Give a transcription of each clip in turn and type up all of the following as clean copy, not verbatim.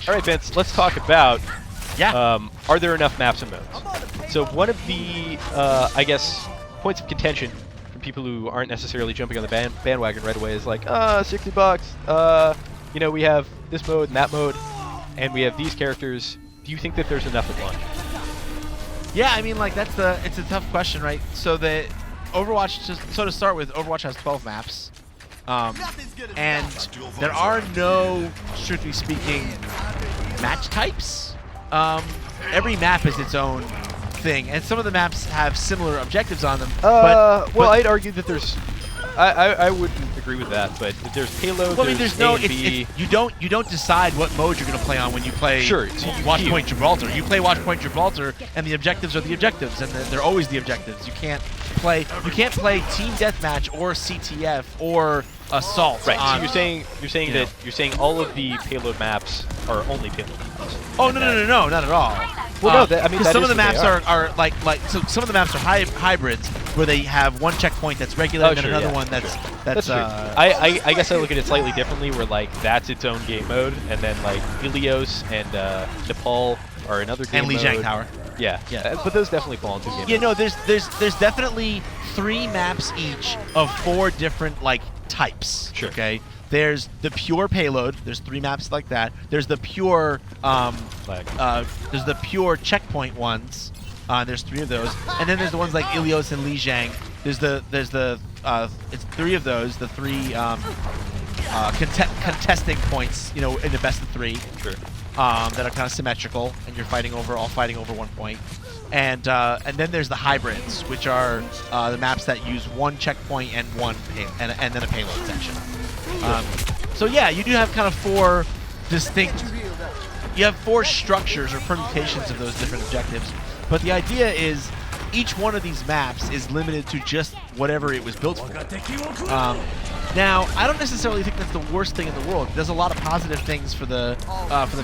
All right, Vince, let's talk about Yeah. are there enough maps and modes? So one of the, I guess, points of contention from people who aren't necessarily jumping on the bandwagon right away is like, $60. You know, we have this mode and that mode, and we have these characters. Do you think that there's enough at launch? Yeah, I mean, like, it's a tough question, right? So the Overwatch, to start with, Overwatch has 12 maps. And there are no, strictly speaking, match types. Every map is its own thing, and some of the maps have similar objectives on them. Well, I'd argue that there's. I wouldn't agree with that, but there's payload. Well, I mean, there's no. A and B. You don't decide what mode you're going to play on when you play. Sure, so you Watch queue. Point Gibraltar. You play Watch Point Gibraltar, and the objectives are the objectives, and they're always the objectives. You can't play Team Deathmatch or CTF or Assault. Right. On, So you're saying all of the payload maps are only payload maps. Oh no, not at all. Well, no, I mean, that some is of the what maps they are like so some of the maps are hybrids where they have one checkpoint that's regular and then another one that's true. I guess I look at it slightly differently, where like that's its own game mode, and then like Ilios and Nepal are another game and mode. Lijiang Tower. Yeah, but those definitely fall into game. Yeah, no, there's definitely 3 maps each of 4 different like types. Sure. Okay. There's the pure payload. There's 3 maps like that. There's the pure there's the pure checkpoint ones. There's 3 of those, and then there's the ones like Ilios and Lijiang. It's 3 of those. The 3 contesting points, you know, in the best of 3. Sure. That are kind of symmetrical, and you're all fighting over 1 point. And then there's the hybrids, which are the maps that use 1 checkpoint and and then a payload section. So yeah, you do have kind of 4 distinct. You have 4 structures or permutations of those different objectives, but the idea is each one of these maps is limited to just whatever it was built for. Now, I don't necessarily think that's the worst thing in the world. There's a lot of positive things for the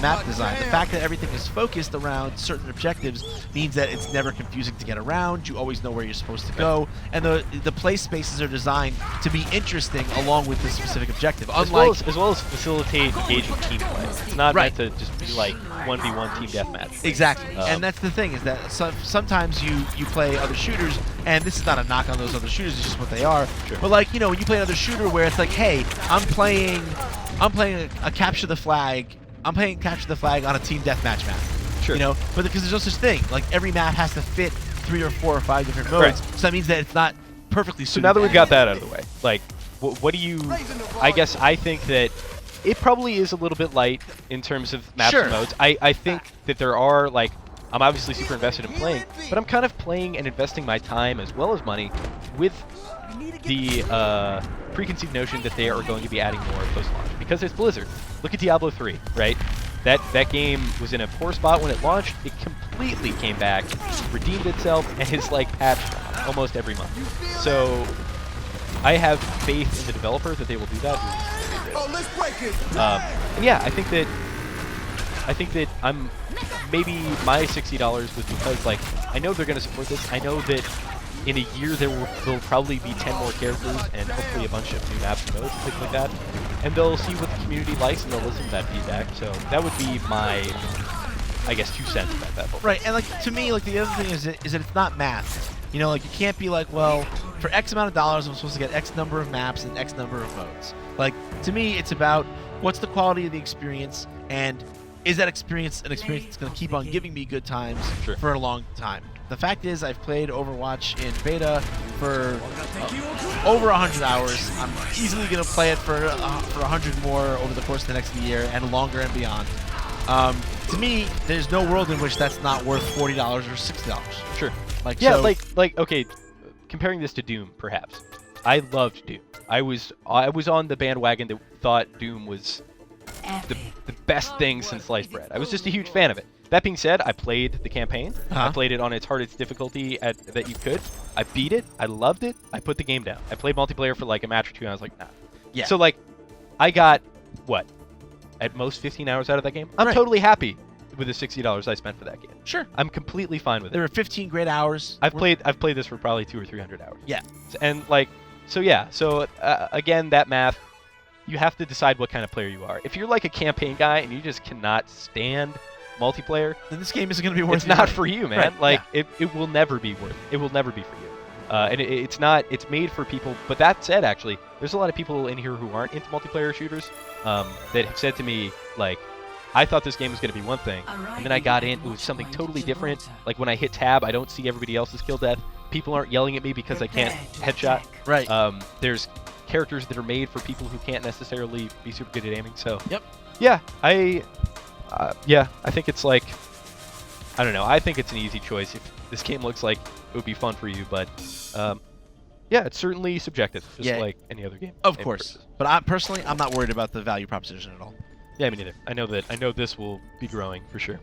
map design. The fact that everything is focused around certain objectives means that it's never confusing to get around. You always know where you're supposed to go, and the play spaces are designed to be interesting along with the specific objective. As well as facilitate engaging team play. It's not meant to just be like 1v1 team deathmatch. Exactly, and that's the thing is that sometimes you play other shooters, and this is not a knock on those other shooters. It's just what they are. Sure. But like, you know, when you play another shooter where it's like, hey, I'm playing a capture the flag. I'm playing capture the flag on a team deathmatch map. Sure. You know, but because there's no such thing. Like every map has to fit 3 or 4 or 5 different modes. Right. So that means that it's not perfectly suited. So now that we've got that out of the way, like, what do you? I guess I think that it probably is a little bit light in terms of maps and modes. I think that there are, like, I'm obviously super invested in playing, but I'm kind of playing and investing my time as well as money with the preconceived notion that they are going to be adding more post-launch, because it's Blizzard. Look at Diablo 3, right? That game was in a poor spot when it launched. It completely came back, redeemed itself, and is like patched almost every month. So I have faith in the developer that they will do that. And yeah, I think that I'm maybe my $60 was because, like, I know they're going to support this. I know that in a year there will probably be 10 more characters and hopefully a bunch of new maps and modes and things like that. And they'll see what the community likes and they'll listen to that feedback. So that would be my, I guess, 2 cents about that. Right, and like to me, like the other thing is that it's not math. You know, like you can't be like, well, for X amount of dollars, I'm supposed to get X number of maps and X number of modes. Like, to me, it's about what's the quality of the experience, and is that experience an experience that's going to keep on giving me good times for a long time. The fact is, I've played Overwatch in beta for over 100 hours. I'm easily going to play it for 100 more over the course of the next year and longer and beyond. To me, there's no world in which that's not worth $40 or $60. Sure. Like, yeah, so, like okay, comparing this to Doom, perhaps. I loved Doom. I was on the bandwagon that thought Doom was the best thing since sliced bread. I was just a huge fan of it. That being said, I played the campaign. I played it on its hardest difficulty that you could. I beat it. I loved it. I put the game down. I played multiplayer for like a match or 2, and I was like, nah. Yeah. So like, I got what, at most 15 hours out of that game. I'm totally happy with the $60 I spent for that game. Sure. I'm completely fine with it. There were 15 great hours. I've played this for probably 200 or 300 hours. Yeah. And like, so yeah. So again, that math, you have to decide what kind of player you are. If you're like a campaign guy and you just cannot stand multiplayer, then this game isn't going to be worth it's your not money. for you, man. Right, Like yeah. it will never be worth. It will never be for you. And it's not. It's made for people. But that said, actually, there's a lot of people in here who aren't into multiplayer shooters that have said to me, like, I thought this game was going to be one thing, and then I got in, it was something totally different. Like when I hit tab, I don't see everybody else's kill death. People aren't yelling at me because I can't headshot. Right. There's characters that are made for people who can't necessarily be super good at aiming. So Yep. yeah, I think it's like, I don't know. I think it's an easy choice. If this game looks like it would be fun for you, but yeah, it's certainly subjective, just like any other game. Of course. But I'm not worried about the value proposition at all. Yeah, me neither. I know this will be growing for sure.